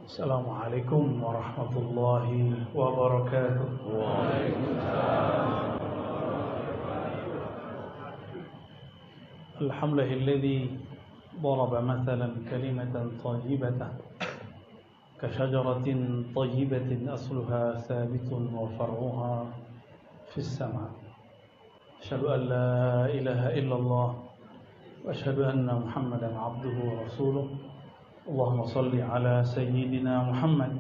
Assalamualaikum warahmatullahi wabarakatuh. Alhamdulillahilladzi daraba mathalan kalimatan thayyibatan kashajaratin thayyibatin asluha thabitun wa far'uha fis sama'. Asyhadu an la ilaha illallah wa asyhadu anna Muhammadan abduhu wa rasuluh. Allahumma salli ala sayyidina Muhammad.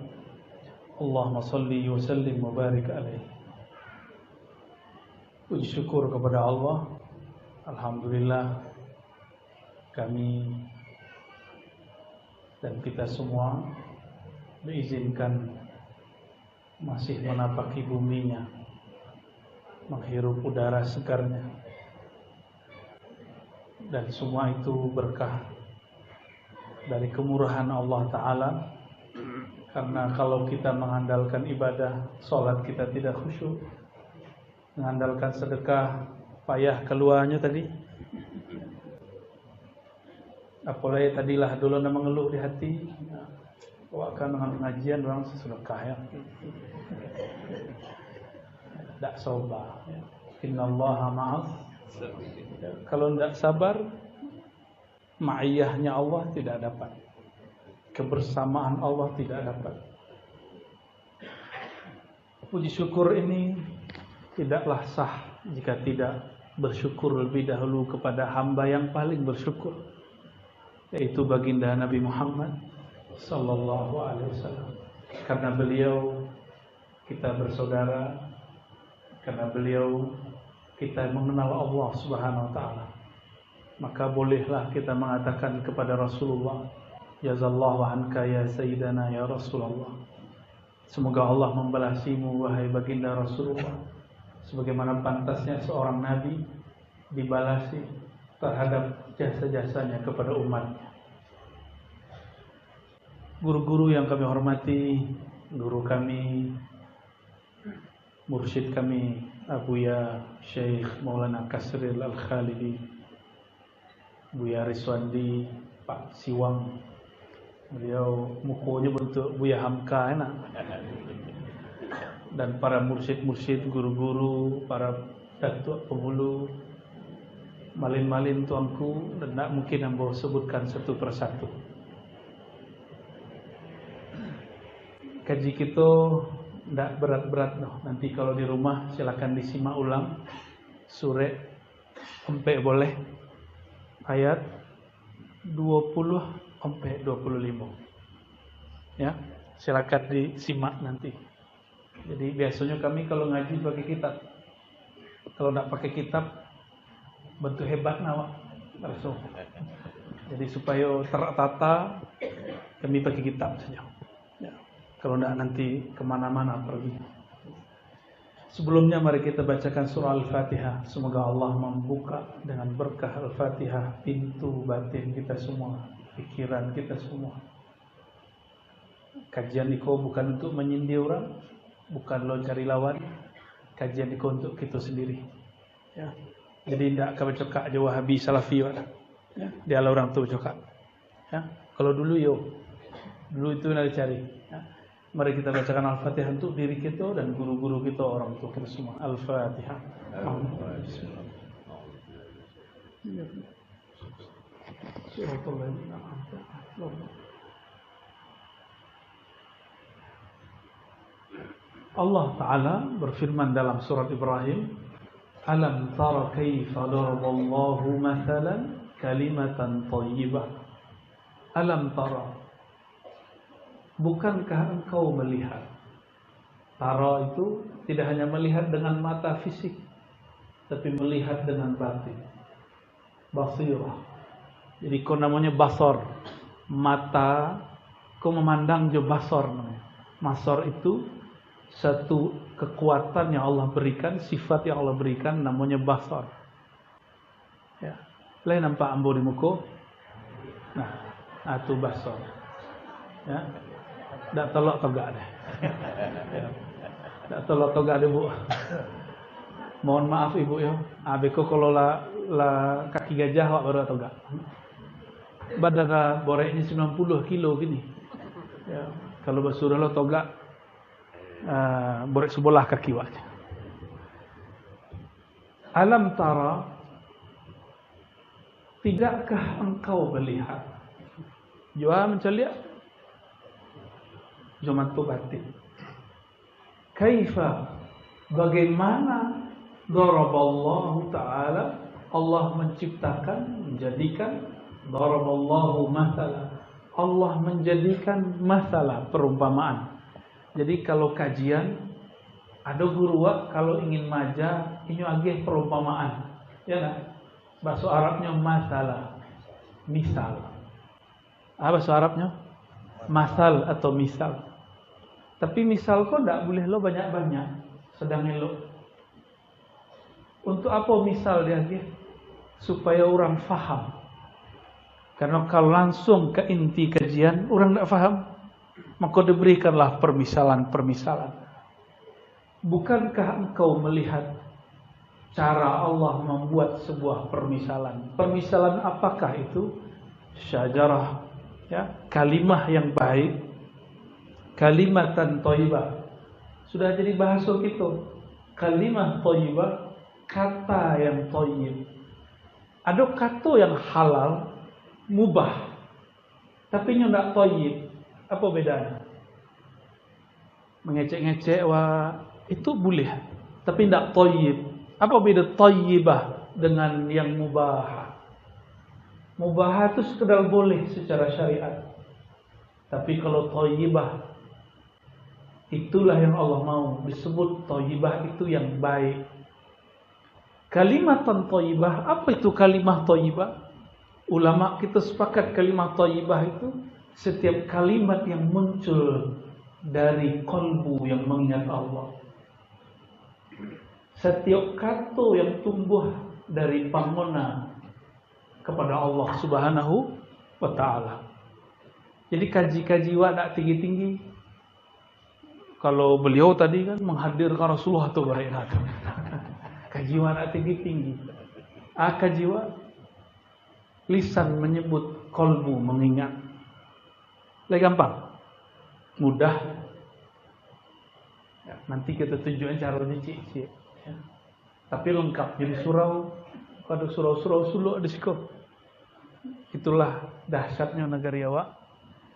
Allahumma salli wa sallim wa barik alaihi. Puji syukur kepada Allah. Alhamdulillah kami dan kita semua diizinkan masih menapaki buminya, menghirup udara segarnya, dan semua itu berkah dari kemurahan Allah Ta'ala. Karena kalau kita mengandalkan ibadah, sholat kita tidak khusyuk, mengandalkan sedekah, payah keluarnya tadi. Apalagi tadilah dulu nama mengeluh di hati, akan dengan pengajian orang sedekah ya. Tak sabar. Innallaha ma'as. Kalau tidak sabar, ma'iyahnya Allah tidak dapat, kebersamaan Allah tidak dapat. Puji syukur ini tidaklah sah jika tidak bersyukur lebih dahulu kepada hamba yang paling bersyukur, yaitu baginda Nabi Muhammad sallallahu alaihi wasallam. Karena beliau kita bersaudara, karena beliau kita mengenal Allah Subhanahu wa taala. Maka bolehlah kita mengatakan kepada Rasulullah, jazallahu anka ya sayyidana ya Rasulullah. Semoga Allah membalasimu wahai baginda Rasulullah, sebagaimana pantasnya seorang nabi dibalasi terhadap jasa-jasanya kepada umatnya. Guru-guru yang kami hormati, guru kami, mursyid kami Abuya Syekh Maulana Kasril Al-Khalidi, Buya Riswandi, Pak Siwang, beliau mukanya bentuk Buya Hamka enak. Dan para mursyid-mursyid, guru-guru, para datuk pemulu, malin-malin tuanku, dan tak mungkin ambo sebutkan satu persatu. Kaji kita tidak berat-berat noh. Nanti kalau di rumah silakan disimak ulang surah sampai boleh ayat 20 sampai 25. Ya, silakan disimak nanti. Jadi biasanya kami kalau ngaji pakai kitab. Kalau tidak pakai kitab bentuk hebat nawak langsung. Jadi supaya tertata kami pakai kitab saja. Ya. Kalau tidak nanti kemana-mana pergi. Sebelumnya mari kita bacakan surah Al-Fatihah. Semoga Allah membuka dengan berkah Al-Fatihah pintu batin kita semua, pikiran kita semua. Kajian Niko bukan untuk menyindir orang, bukan lo cari lawan. Kajian Niko untuk kita sendiri. Ya. Jadi tidak akan bercakap je Wahabi Salafi ya. Dia lah orang tu bercakap. Ya. Kalau dulu dulu itu nak cari. Ya. Mari kita bacakan Al-Fatihah untuk diri kita dan guru-guru kita, orang tua kita semua. Al-Fatihah. Allah Ta'ala berfirman dalam surat Ibrahim, Alam tara kaifa daraballahu mathalan kalimatan thayyibah. Alam tara, bukankah engkau melihat? Tara itu tidak hanya melihat dengan mata fisik, tapi melihat dengan batin. Basirah. Jadi kau namanya basar. Mata, kau memandang je basar namanya. Basar itu satu kekuatan yang Allah berikan, sifat yang Allah berikan, namanya basar. Ya. Lain nampak ambo di muka. Nah, itu basar. Ya. Tak tolak tegak deh. Tak tolak tegak deh bu. Mohon maaf ibu ya. Beko kalau la kaki gajah awak baru tegak. Badan boreknya 90 kilo gini. Ya. Kalau bahasa lo toblak borek sebelah kaki wajah. Alam tara, tidakkah engkau melihat? Jua menceliak. Jua mantu batin. Kaifa, bagaimana daraballahu ta'ala, Allah menciptakan, menjadikan, daraballahu mathala, Allah menjadikan masalah, perumpamaan. Jadi kalau kajian, ada guru kalau ingin maja, ini agih perumpamaan. Ya kan? Bahasa Arabnya masalah, misal. Apa bahasa Arabnya? Masal atau misal. Tapi misal kok tidak boleh lo banyak-banyak. Sedang lo. Untuk apa misal dia agih? Supaya orang faham. Karena kalau langsung ke inti kajian, orang tidak faham. Maka diberikanlah permisalan-permisalan. Bukankah engkau melihat cara Allah membuat sebuah permisalan? Permisalan apakah itu? Syajarah, ya, kalimah yang baik, kalimatan thayyibah. Sudah jadi bahasa kita. Kalimah thayyibah, kata yang thayyib. Ada kata yang halal, mubah, tapi nya tidak thayyib. Apa bedanya? Mengecek-ngecek itu boleh, tapi tidak thayyib. Apa beda thayyibah dengan yang mubah? Mubah itu sekedar boleh secara syariat. Tapi kalau thayyibah, itulah yang Allah mau. Disebut thayyibah itu yang baik. Kalimatan thayyibah, apa itu kalimah thayyibah? Ulama kita sepakat kalimah thayyibah itu setiap kalimat yang muncul dari kalbu yang mengingat Allah. Setiap kata yang tumbuh dari pamona kepada Allah Subhanahu wa ta'ala. Jadi kaji-kaji tak tinggi-tinggi. Kalau beliau tadi kan menghadirkan Rasulullah atau berehat. Kaji tak tinggi-tinggi. Kaji lisan menyebut, kalbu mengingat. Lebih gampang, mudah. Ya, nanti kita tunjukkan caranya cik. Ya. Tapi lengkap. Jadi surau, pada surau-surau suluk ada sikap. Itulah dahsyatnya negara Jawa.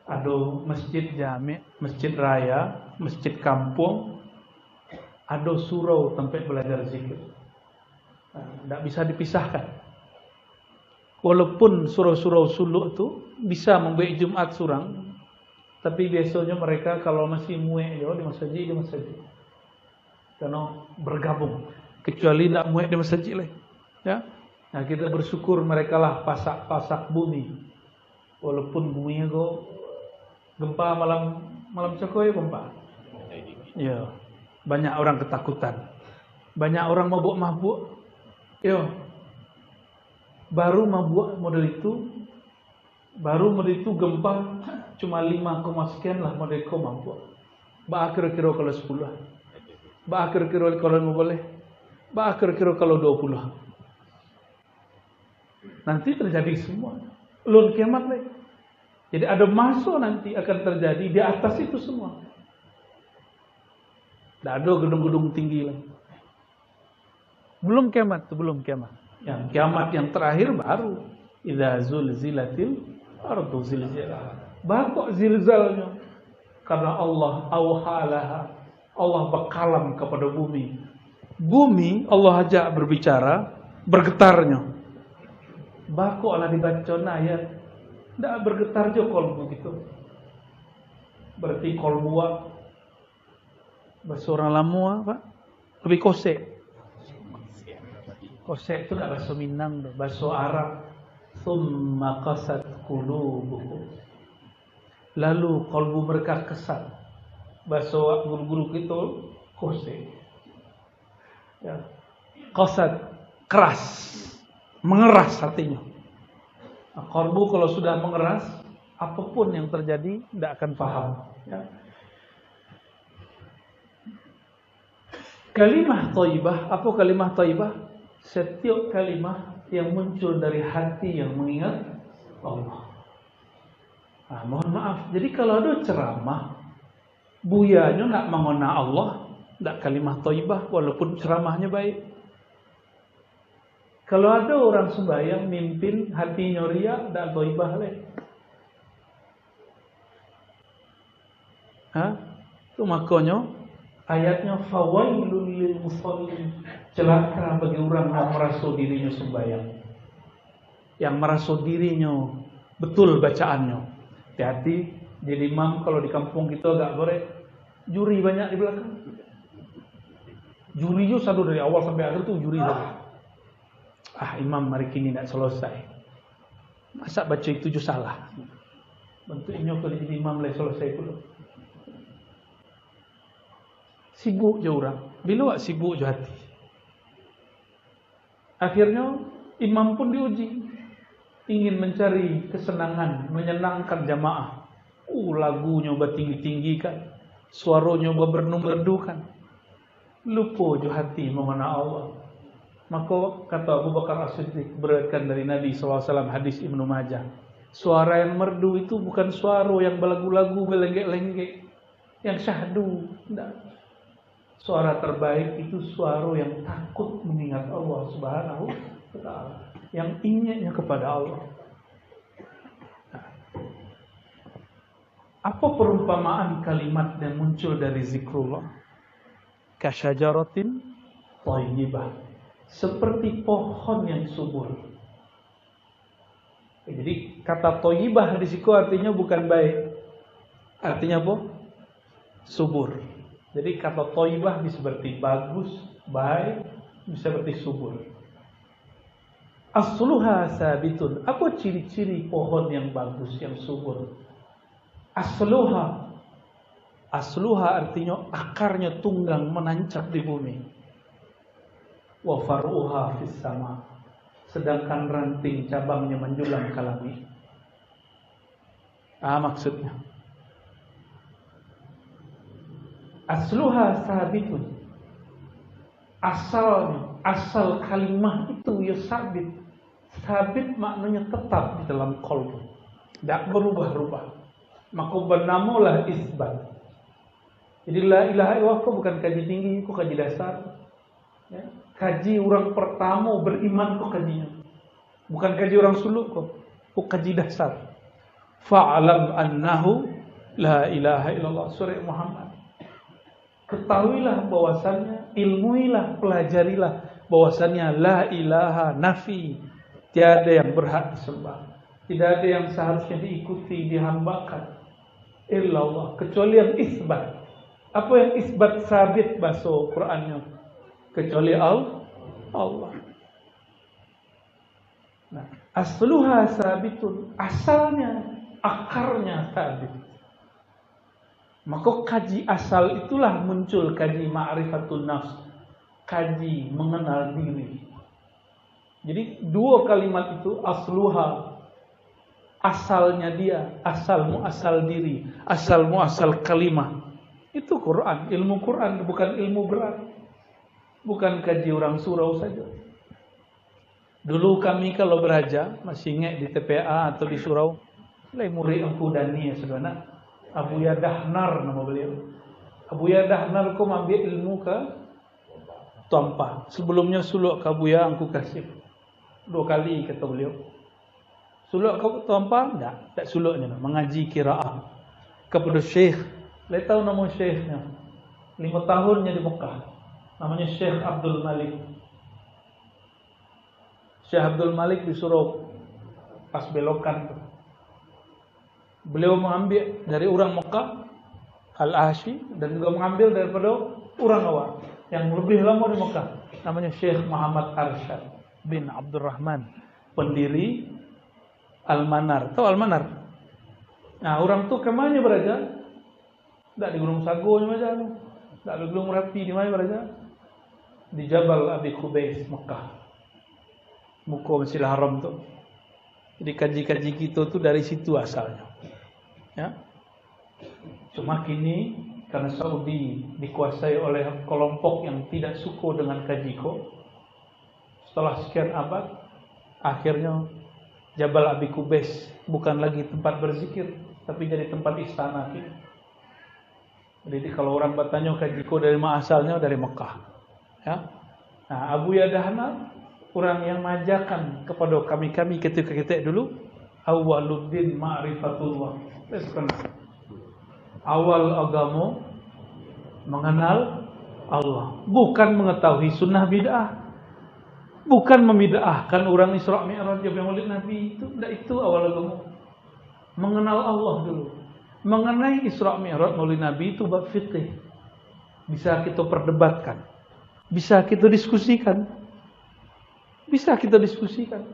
Ada masjid jami, masjid raya, masjid kampung, ada surau tempat belajar zikir. Tidak bisa dipisahkan. Walaupun surau-surau suluk itu bisa membuat Jumat surang, tapi biasanya mereka kalau masih muek di masjid. Karena bergabung. Kecuali tidak muek di masjid lah. Ya. Nah, kita bersyukur mereka lah pasak-pasak bumi. Walaupun buminya kok gempa malam cokoi gempa. Ya. Banyak orang ketakutan. Banyak orang mabuk-mabuk. Ya. Baru model itu gempa cuma 5, sekian lah mereka mampu. Kira-kira kalau 10. Kira-kira kalau 5 boleh. Kira-kira kalau 20. Nanti terjadi semua. Lun kiamat lagi. Jadi ada masa nanti akan terjadi di atas itu semua. Tidak ada gedung-gedung tinggi lagi. Belum kiamat. Yang kiamat yang terakhir baru idza zulzilatil ardu zilzalaha. Bakok zilzalnya karena Allah awhalaha. Allah berkalam kepada bumi. Bumi Allah ajak berbicara, bergetarnya. Bakoklah dibaca ayat. Tidak bergetar je kolbu gitu. Berarti kolbu bahasa orang Lampung Pak lebih kosek. Kosek itu tidak bahasa Minang, bahasa Arab. Thumma qasat qulubuhum. Lalu kalbu mereka kesat. Bahasa guru-guru kita kosek. Ya. Qasat, keras, mengeras hatinya. Nah, kalbu kalau sudah mengeras, apapun yang terjadi tidak akan paham. Ya. Kalimah thayyibah, apa kalimah thayyibah? Setiap kalimah yang muncul dari hati yang mengingat Allah. Nah, mohon maaf. Jadi kalau ada ceramah Buyanya nggak mengona Allah, nggak kalimah thayyibah walaupun ceramahnya baik. Kalau ada orang sembahyang mimpin hatinya riya, nggak thayyibah leh. Itu makanya ayatnya fawailul lil musallin, celaka bagi orang yang merasa dirinya sembahyang, yang merasa dirinya betul bacaannya. Hati-hati jadi imam kalau di kampung kita agak boleh juri banyak di belakang. Juri itu satu dari awal sampai akhir tuh juri satu. Imam hari kini tidak selesai. Masa baca itu juga salah. Bentuknya kalau jadi imam lah selesai dulu. Sibuk je orang. Bila wak sibuk je hati. Akhirnya imam pun diuji. Ingin mencari kesenangan, menyenangkan jamaah. Lagunya bertinggi-tinggikan. Suaranya bermerdu-merdukan. Lupa je hati mengenal Allah. Maka kata Abu Bakar As-Siddiq, beriwayatkan dari Nabi SAW, hadis Ibnu Majah, suara yang merdu itu bukan suara yang belagu-lagu, belenggek-lenggek, yang syahdu. Tidak. Suara terbaik itu suara yang takut mengingat Allah Subhanahu wa Ta'ala, yang ingatnya kepada Allah. Apa perumpamaan kalimat yang muncul dari zikrullah? Kasyajaratin thayyibah, seperti pohon yang subur. Jadi kata thayyibah di situ artinya bukan baik. Artinya apa? Subur. Jadi kata thayyibah bisa berarti bagus, baik, bisa berarti subur. Asluha sabitun. Apa ciri-ciri pohon yang bagus, yang subur? Asluha artinya akarnya tunggang menancap di bumi. Wa faruha fis sama, sedangkan ranting cabangnya menjulang ke langit. Maksudnya asluha sabitun, asal kalimah itu ya sabit. Sabit maknanya tetap di dalam qalbu, tidak berubah-ubah. Maka bernamalah isbat. Jadi la ilaha illallah kok bukan kaji tinggi, kok kaji dasar. Ya. Kaji orang pertama beriman kok kajinya. Bukan kaji orang suluk kok kaji dasar. Fa'alam annahu la ilaha illallah, surah Muhammad. Ketahuilah bahwasannya, ilmuilah, pelajarilah bahwasannya la ilaha nafi, tiada yang berhak disembah, tidak ada yang seharusnya diikuti, dihambakan illallah, kecuali yang isbat. Apa yang isbat sabit bahasa Qur'annya? Kecuali Allah. Nah, asluha sabitun, asalnya, akarnya sabit. Maka kaji asal itulah muncul kaji ma'rifatun nafs, kaji mengenal diri. Jadi dua kalimat itu, asluha, asalnya dia, asalmu asal diri, asalmu asal kalimah. Itu Quran, ilmu Quran, bukan ilmu berat. Bukan kaji orang surau saja. Dulu kami kalau beraja, masih ingat di TPA atau di surau, murid Empu Dani ya saudara, Abuya Dahnar nama beliau. Abuya Dahnar kau ambil ilmu ke Tuampa. Sebelumnya suluk ke Abuya Angku Kasih 2 kali kata beliau. Suluk ke Tuampa? Tak suluknya, mengaji qiraah kepada Syekh. Saya tahu nama Syekhnya, 5 tahunnya di Mekah. Namanya Syekh Abdul Malik. Syekh Abdul Malik disuruh pas belokan tuh. Beliau mengambil dari orang Mekah Al-Ahsi, dan juga mengambil daripada orang awam yang lebih lama di Mekah. Namanya Syekh Muhammad Arsyad bin Abdurrahman, pendiri Al-Manar. Tahu Al-Manar? Nah, orang tuh kemana beraja? Tak di Gunung Sago ni macam, tak di Gunung Merapi di mana beraja? Di Jabal Abi Qubais, Mekah. Muka Masjidil Haram tu. Jadi kaji-kaji kita tu dari situ asalnya. Ya. Cuma kini karena Saudi dikuasai oleh kelompok yang tidak suka dengan kajiko, setelah sekian abad, akhirnya Jabal Abi Qubais bukan lagi tempat berzikir, tapi jadi tempat istana kini. Jadi kalau orang bertanya kajiko dari mana asalnya, dari Mekah. Ya. Nah, Abu Yadahna orang yang mengajarkan kepada kami ketika kita dulu awwaluddin ma'rifatullah. Awal agama mengenal Allah, bukan mengetahui sunnah bid'ah, bukan membid'ahkan orang Isra Mi'raj yang Maulid Nabi itu. Tidak, itu awal agama. Mengenal Allah dulu. Mengenai Isra Mi'raj Maulid Nabi itu bab fikih. Bisa kita perdebatkan, bisa kita diskusikan. Bisa kita diskusikan.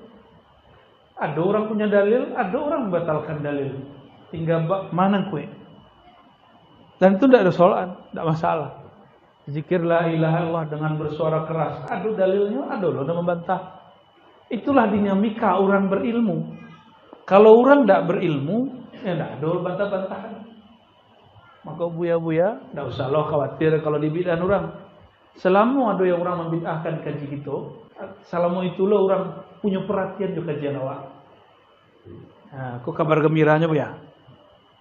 Ada orang punya dalil, ada orang membatalkan dalil. Tinggal mana kue. Dan itu tidak ada soalan, tidak masalah. Zikir la ilaha illallah dengan bersuara keras. Ada dalilnya, ada loh yang membantah. Itulah dinamika orang berilmu. Kalau orang tidak berilmu, ya tidak ada bantah-bantahan. Maka buya-buya, tidak usah lo khawatir kalau dibid'ah orang. Selama ada yang orang membid'ahkan kaji gitu, selama itulah orang punya perhatian juga kajian awak. Nah, aku kabar gembiranya bu ya.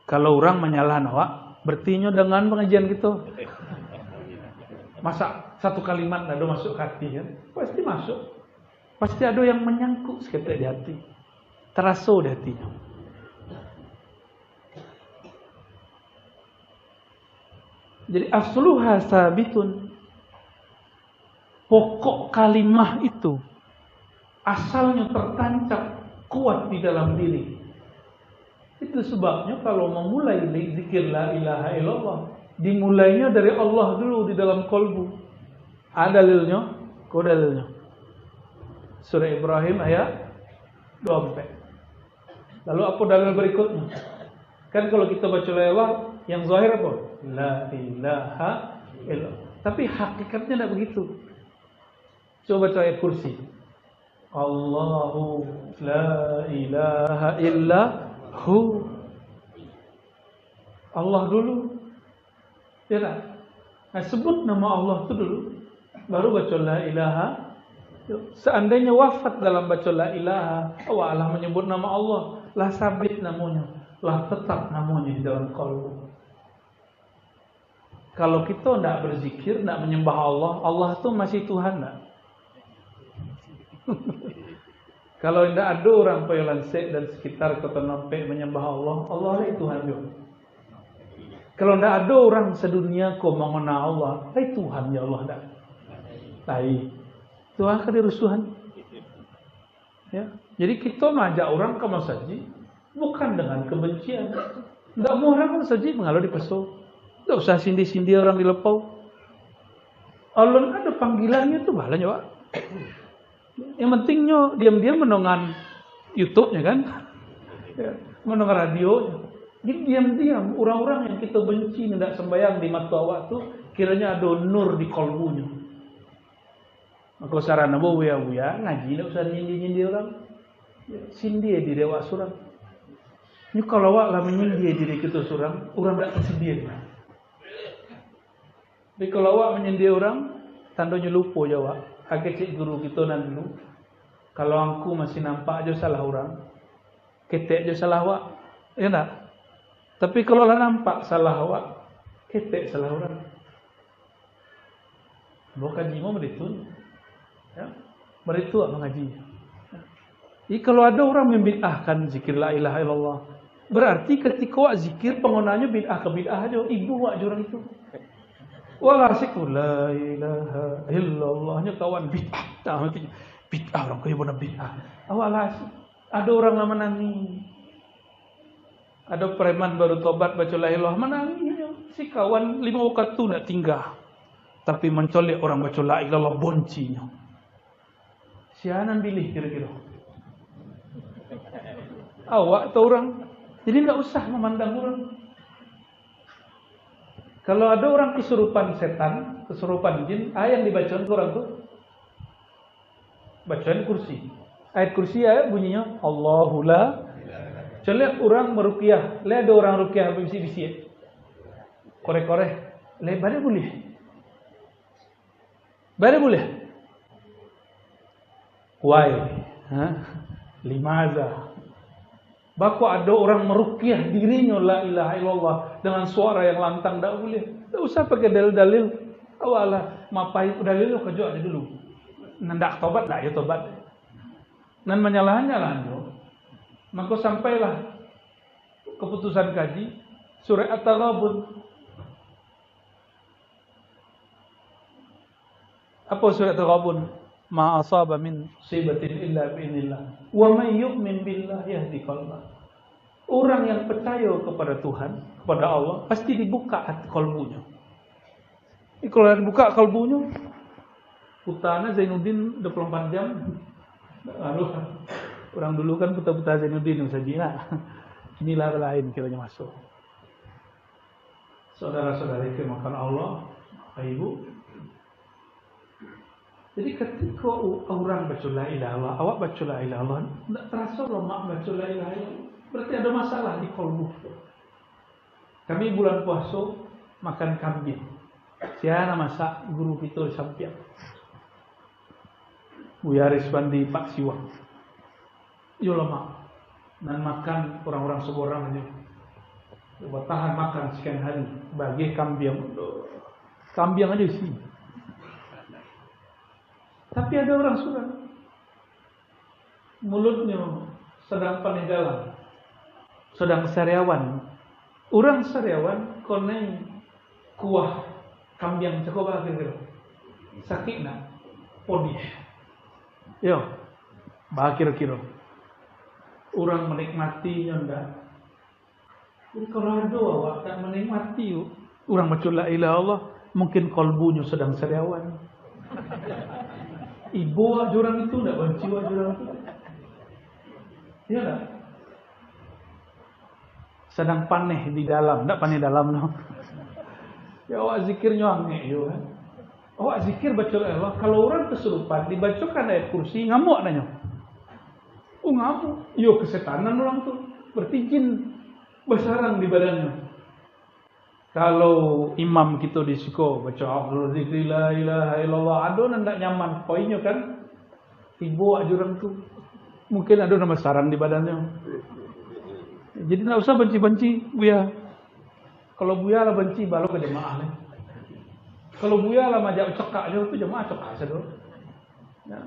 Kalau orang menyalahkan awak, bertinyo dengan pengajian gitu. Masa satu kalimat ada masuk hati kan? Pasti masuk. Pasti ada yang menyangkut seketika di hati. Terasa di hatinya. Jadi asluha sabitun. Pokok kalimah itu asalnya tertancap kuat di dalam diri. Itu sebabnya kalau memulai zikir la ilaha illallah, dimulainya dari Allah dulu di dalam kolbu. Ada dalilnya? Kau dalilnya? Surah Ibrahim ayat 24. Lalu apa dalil berikutnya? Kan kalau kita baca la ilaha yang zahir apa? La ilaha illallah. Tapi hakikatnya tidak begitu. Coba baca ayat kursi. Allahu la ilaha illa hu. Allah dulu. Ya tak? Nah, sebut nama Allah itu dulu. Baru baca la ilaha. Seandainya wafat dalam baca la ilaha, Allah menyebut nama Allah, lah sabit namanya, lah tetap namanya di dalam qalbu. Kalau kita tidak berzikir, tidak menyembah Allah, Allah itu masih Tuhan tak? Kalau tidak ada orang Payolansek dan sekitar kota Nampek menyembah Allah, Allah lah Tuhan juga. Kalau tidak ada orang sedunia kau mengenal Allah, lah Tuhan ya Allah tak? Tapi Tuhan kan dirusuhan. Ya, jadi kita mengajak orang ke masjid bukan dengan kebencian. Tidak mau orang ke masjid mengalir di peso. Tidak usah sindi-sindi orang di lepau. Allah ada panggilannya tuh balanya Pak. Yang pentingnya diam-diam menongan YouTube-nya kan, ya, menongan radio. Jadi diam-diam orang-orang yang kita benci tidak sembahyang di mata awak tuh kiranya ada nur di kolbunya. Maka sarana buya ngaji tidak usah nyindi-nyindi orang, sindi di dewa surang. Ini kalau awak lah menyindi diri kita surang, orang tidak kesendiri. Tapi kalau awak menyindi orang, tandanya lupa jawab. Agak cik guru kita nanti dulu. Kalau aku masih nampak aja salah orang, ketek aja salah awak, ya tak? Tapi kalau lah nampak salah awak, ketek salah orang. Bukan jiwa beritun, ya, beritu apa ngaji. Jadi kalau ada orang membid'ahkan zikir la ilaha illallah, berarti ketika awak zikir penggunaannya bid'ah ke bid'ah aja, ibu awak orang itu. Wala siku la ilaha illallahnya kawan bid'ah. Bid'ah orang kaya benar bid'ah. Awal ada orang lama nangis. Ada preman baru tobat baca la ilaha menangis. Si kawan 5 waktu tu nak tinggal. Tapi mencolek orang baca la ilaha boncinya. Sianan pilih kira-kira. Awak atau orang. Jadi enggak usah memandang orang. Kalau ada orang kesurupan setan, kesurupan jin, yang dibacakan orang tuh bacaan kursi. Ayat kursi ayat bunyinya Allahu la. Celek orang meruqyah, le ada orang ruqyah bisi-bisi. Korek-korek, le bare boleh. Bare boleh. Why? Limaza? Bako ada orang meruqyah dirinya la ilaha illallah dengan suara yang lantang, tak boleh. Tak usah pakai dalil-dalil. Awalah mapai dalil lo kerja aja dulu. Nandak tobat tak ya tobat. Nan menyalahan-nyalahan lo. Maka sampailah keputusan kaji surah At-Taghabun. Apa surah At-Taghabun? Ma asaba min musibatin illa bi'inillah wa man yu'min billahi yahdi qalbah. Orang yang percaya kepada Tuhan, kepada Allah, pasti dibuka hati kalbunya. Kalau dibuka kalbunya, putana Zainuddin 24 jam. Aduh, orang dulu kan puta-puta Zainuddin Sajina. Inilah lain kiranya masuk. Saudara-saudara yang dimakan Allah, Bapak Ibu. Jadi ketika orang baca la ilaha illallah, awak baca la ilaha illallah, tidak terasa lemak baca la ilaha illallah. Berarti ada masalah di kalbu. Kami bulan puasa makan kambing. Siapa masak guru kita sampiak. Buya Riswandi Pak Siwang. Yo lemak. Dan makan orang-orang seorang aja. Bertahan makan sekian hari. Bagi kambing. Kambing aja sih. Tapi ada orang sudah mulutnya sedang peninggalan, sedang sariawan. Orang sariawan koneng kuah kambing coba kira-kira sakit nak podis. Yo, bah kira-kira orang menikmatinya ndak. Jadi kalau ada awak tak menikmati, orang baca la ilaha illallah, mungkin kalbunya sedang sariawan. Ibu jurang itu tidak benci jurang itu. Iya tak? Sedang paneh di dalam, tidak paneh dalam no. Ya awak zikirnya aneh yo kan. Awak zikir baca Allah, kalau orang kesurupan dibacakan ayat kursi ngamuk nanya. Oh ngamuk, yo kesetanan orang tuh. Berarti jin bersarang di badannya. Kalau imam kita di siko baca Allahu zikri la ilaha illallah, ada ndak nyaman poinnya kan? Ibu ajurang tu mungkin ada nama sarang di badannya. Jadi enggak usah benci-benci Buya. Kalau Buya lah benci balo ke jemaah nih. Kalau Buya lah majak cekak aja tu jemaah cekak saja. Ya.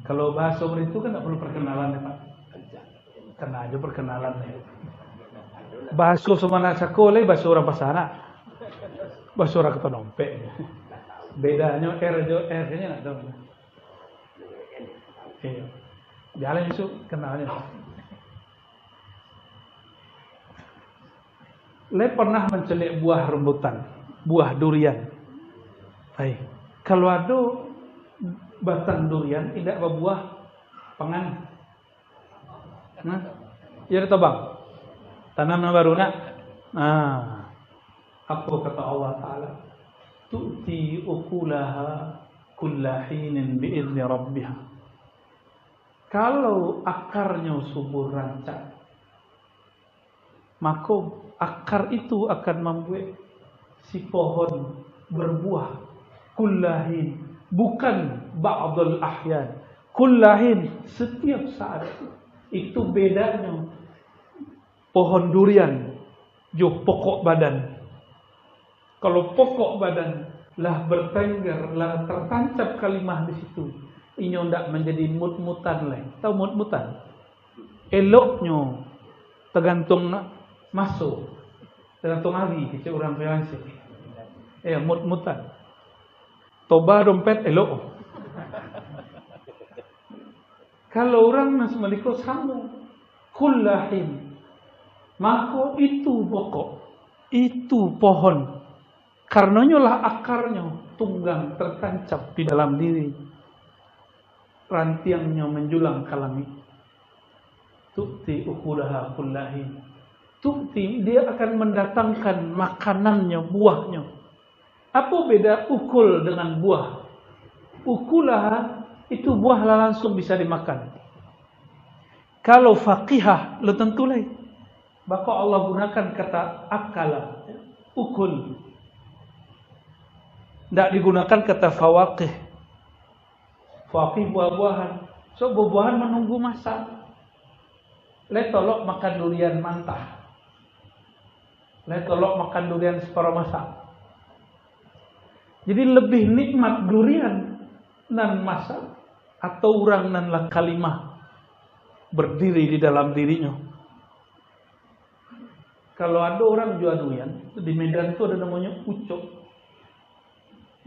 Kalau bahasa itu kan tak perlu perkenalan ya Pak. Kena aja perkenalan ya. Bahasa semana sekolah, bahasa orang pasara, bahasa orang kata dompet. Bedanya R-nya nak tahu. Jalan itu kenalnya. Le pernah mencelik buah rambutan, buah durian. Baik. Kalau ada batang durian tidak berbuah pangan. Nah, ya tahu bang. Tanam baru nak. Apa kata Allah Taala? Tu'ti ukulaha kulla hinin bi'izni rabbiha. Kalau akarnya subur rancak, maka akar itu akan membuat si pohon berbuah kullahin, bukan ba'dul ahyan. Kullahin, setiap saat. Itu bedanya pohon durian jo pokok badan. Kalau pokok badan lah bertengger, lah tertancap kalimah di situ, inyo ndak menjadi mut-mutan lah. Tahu mut-mutan? Eloknya tergantung masuk, tergantung hari kecil orang Perancis. Mut-mutan. Toba dompet elok. Kalau orang nasmaliko sama kullahin, maka itu pokok, itu pohon. Karenanya lah akarnya tunggang tertancap di dalam diri, rantiangnya menjulang ke langit. Tu'ti ukulaha kullahin. Tu'ti, dia akan mendatangkan makanannya, buahnya. Apa beda ukul dengan buah? Ukulaha itu buah langsung bisa dimakan. Kalau faqihah, lo tentu lain. Maka Allah gunakan kata akala, ukul. Tidak digunakan kata fawaqih. Faqih buah-buahan. So buah-buahan menunggu masa. Le tolok makan durian mentah. Le tolok makan durian separuh masak. Jadi lebih nikmat durian nan masak atau orang nan lah kalimah berdiri di dalam dirinya. Kalau ada orang jual durian di Medan itu ada namanya ucok.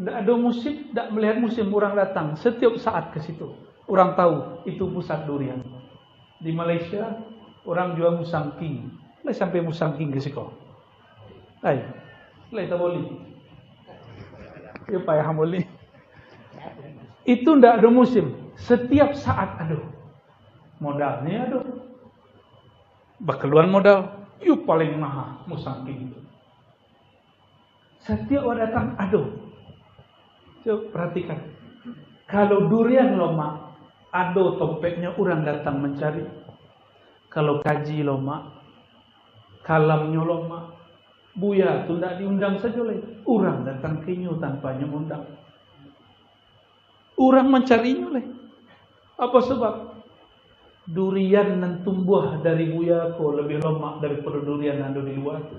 Tidak ada musim, tidak melihat musim orang datang setiap saat ke situ. Orang tahu itu pusat durian. Di Malaysia orang jual musang king. Lai sampai musang king ke situ. Lai tak boleh. Ya payah boleh. Itu tidak ada musim. Setiap saat ada. Modalnya ada. Bakeluan modal. Yuk paling mahal musang king. Setiap orang datang ada. Coba perhatikan. Kalau durian loma, ada tompeknya orang datang mencari. Kalau kaji loma, kalamnya loma, buya tu tidak diundang saja lagi. Orang datang kenyu tanpa undang. Orang mencarinya lagi. Apa sebab? Durian yang tumbuh dari buya ko lebih lemak daripada durian yang ada di luar tu.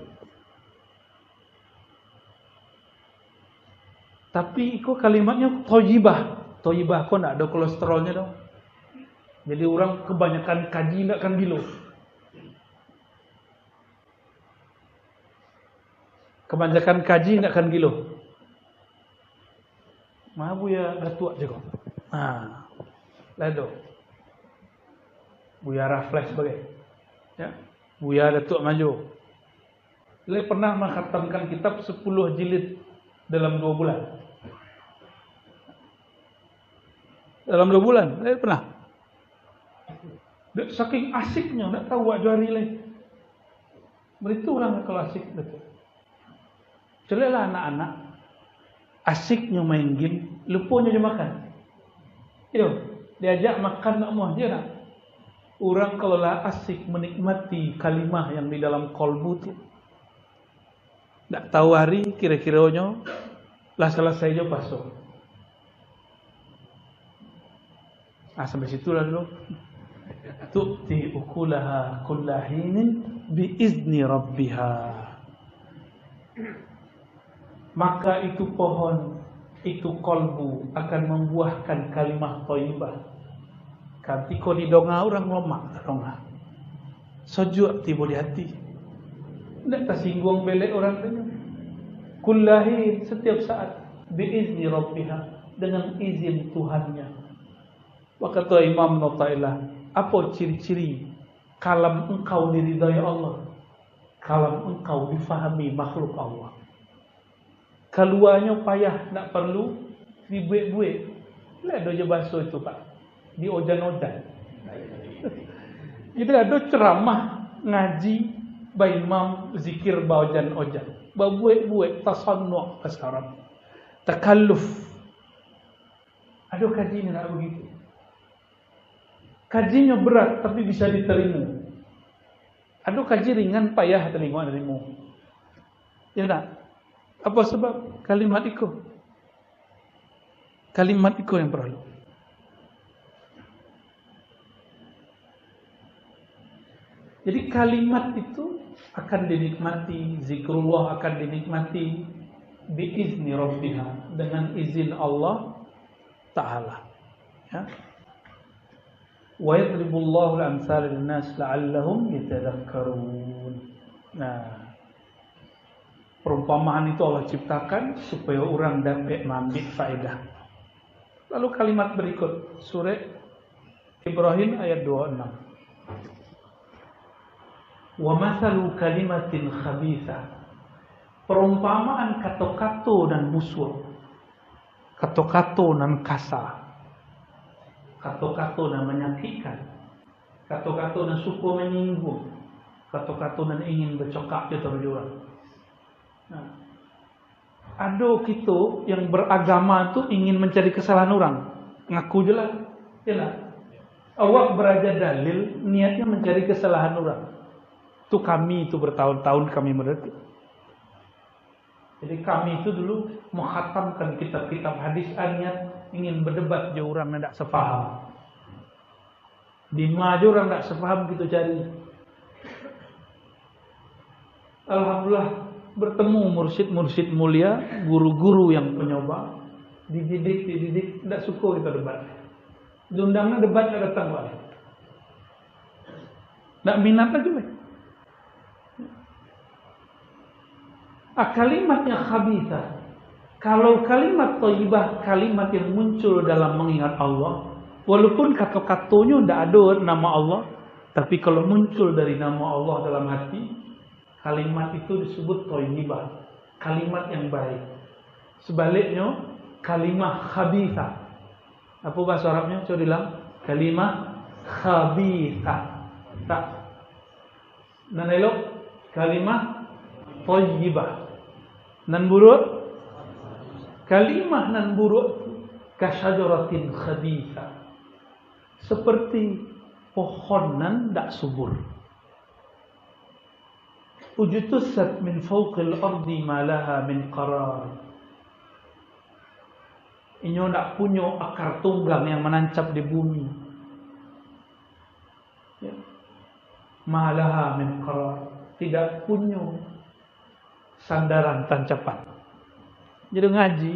Tapi iko kalimatnya thayyibah. Thayyibah ko nak ada kolesterolnya dong. Jadi orang kebanyakan kaji nak kan gilo. Kebanyakan kaji nak kan gilo. Mah buya datuk je ko. Lado. Buya Rafles sebagai. Ya. Buya Datuk Maju. Dia pernah mengkhatamkan kitab 10 jilid dalam 2 bulan. Dalam 2 bulan, dia pernah. Dia saking asiknya, tak tahu buat jari lain. Begitu orang kalau asik betul. Celalah anak-anak asiknya main game, lupanya dia makan. Itu, diajak makan nak mau dia nak. Orang kalau lah asik menikmati kalimah yang di dalam kolbu tu, tak tahu hari kira-kiranya lah selesai je pasal. Sampai situ lah dulu. Tu'ti ukulaha kullahinin biizni rabbiha. Maka itu pohon, itu kolbu akan membuahkan kalimah thayyibah. Ketika didonga orang lemak dongah. Sujud tiba di hati. Tidak tersinggung belek orang tanya. Kullahin setiap saat biizni rabbiha, dengan izin Tuhannya. Kata Imam Nawawi, apa ciri-ciri kalam engkau diridai Allah? Kalam engkau difahami makhluk Allah. Keluarnya payah, nak perlu dibuat-buat. Lihat doja bahasa itu Pak. Di ojan-ojan. Jadi ada ceramah ngaji by imam zikir ba ojan-ojan. Ba buat tasannu' bahasa Arab. Takalluf. Ada kaji ni nak begitu. Kajinya berat tapi bisa diterima. Ada kaji ringan payah terima. Ya tak? Apa sebab? Kalimat itu. Kalimat itu yang perlu. Jadi kalimat itu akan dinikmati, zikrullah akan dinikmati biizni rabbiha, dengan izin Allah Ta'ala. Ya. Wa yadribullahu al-amsala lin-nas la'allahum yatadhakkarun. Nah, perumpamaan itu Allah ciptakan supaya orang dapat mengambil faedah. Lalu kalimat berikut, surah Ibrahim ayat 26. Wa mathalu kalimatin khabithah, perumpamaan kata-kata dan busuk, kata-kata dan kasar, kata-kata dan menyakitkan, kata-kata dan suka menyinggung, kata-kata dan ingin bercakap je terjual. Nah, ada kita yang beragama tu ingin mencari kesalahan orang, ngaku je lah, yalah. Awak beraja dalil niatnya mencari kesalahan orang. Itu kami itu bertahun-tahun kami mengerti. Jadi kami itu dulu menghatamkan kitab-kitab hadis, niat ingin berdebat je orang yang tak sepaham. Di maju orang tak sepaham gitu cari. Alhamdulillah bertemu mursyid-mursyid mulia, guru-guru yang penyoba, dididik, tidak suka kita debat. Diundangnya debat tidak datang balik. Tidak minat lagi. Kalimatnya khabithah. Kalau kalimat thayyibah, kalimat yang muncul dalam mengingat Allah, walaupun kata-katanya tidak ada nama Allah, tapi kalau muncul dari nama Allah dalam hati, kalimat itu disebut thayyibah, kalimat yang baik. Sebaliknya, kalimat khabithah. Apa bahasa Arabnya? Coba bilang, kalimat khabithah. Tak. Dan elok, kalimat thayyibah. Nan buruk, kalimah nan buruk kasyajaratin khabithah, seperti pohon nan tak subur. Ujtussat min fawqil ardi ma laha min qarar. Inyo tak punya akar tunggang yang menancap di bumi. Ya. Ma laha min qarar, tidak punya sandaran tancapan. Jadi ngaji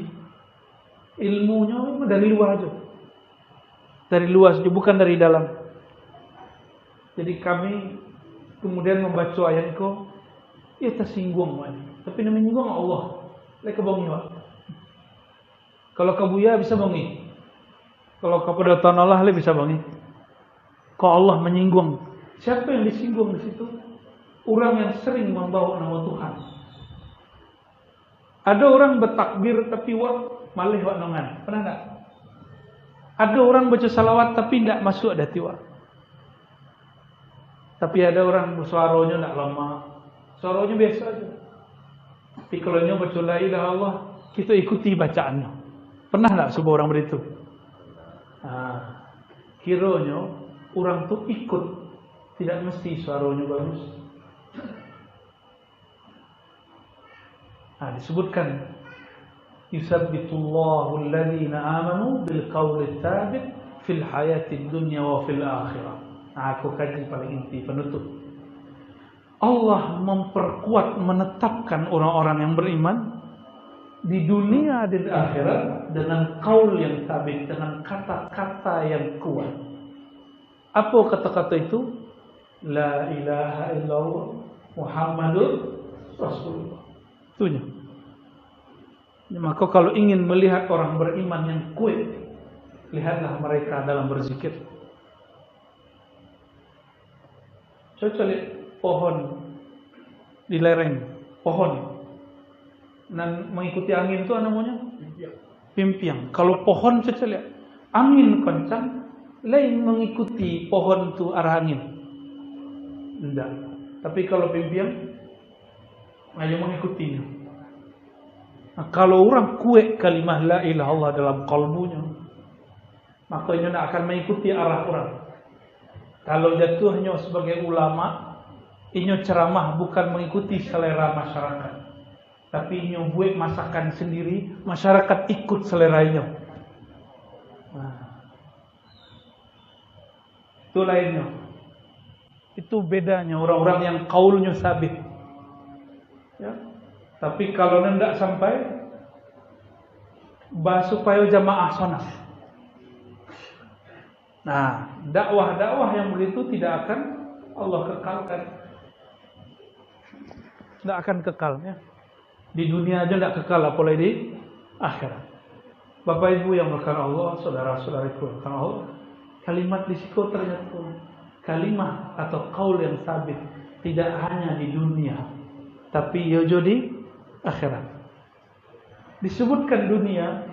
ilmunya dari luar aja, dari luar saja, bukan dari dalam. Jadi kami kemudian membaca ayat ko, ya tersinggung, tapi namanya menyinggung Allah. Lek kebongi, kalau kabuya bisa bongi, kalau kepada Tuhan Allah le bisa bongi. Kau Allah menyinggung, siapa yang disinggung di situ? Orang yang sering membawa nama Tuhan. Ada orang bertakbir tapi malih wak nongan. Pernah tak? Ada orang baca salawat tapi tidak masuk ada tiwa. Tapi ada orang suaranya tidak lama, suaranya biasa aja. Tapi kalau dia baca la ilaha Allah, kita ikuti bacaannya. Pernah tak sebuah orang begitu? Kiranya orang tu ikut, tidak mesti suaranya bagus. Disebutkan yusabbitullahu alladhina amanu bil qawli tsabit fil hayatid dunya wa fil akhirah. Aku kaji paling inti penutup. Allah memperkuat, menetapkan orang-orang yang beriman di dunia dan di akhirat dengan qaul yang tsabit, dengan kata-kata yang kuat. Apa kata-kata itu? La ilaha illallah Muhammadur Rasulullah. Itunya. Maka kalau ingin melihat orang beriman yang kuat, lihatlah mereka dalam berzikir. Coba lihat pohon di lereng, pohon dan mengikuti angin itu namanya pimpiang. Kalau pohon coba lihat, angin kencang, lain mengikuti pohon itu arah angin. Tidak. Tapi kalau pimpiang hanya mengikutinya. Nah, kalau orang kuat kalimah la ilaha illallah dalam kalbunya, maka ia tidak akan mengikuti arah orang. Kalau jatuhnya sebagai ulama, ia ceramah bukan mengikuti selera masyarakat, tapi ia buat masakan sendiri, masyarakat ikut seleranya. Nah, itu lainnya. Itu bedanya orang-orang yang kaulnya sabit. Ya. Tapi kalau tidak sampai supaya jamaah sonah. Nah, dakwah-dakwah yang begitu tidak akan Allah kekalkan. Tidak akan kekal ya. Di dunia aja tidak kekal, apalagi di akhirat. Bapak Ibu yang berkata Allah, saudara-saudariku berkata Allah, kalimat disiko ternyata kalimat atau qaul yang sabit tidak hanya di dunia, tapi ya jadi akhirat. Disebutkan dunia,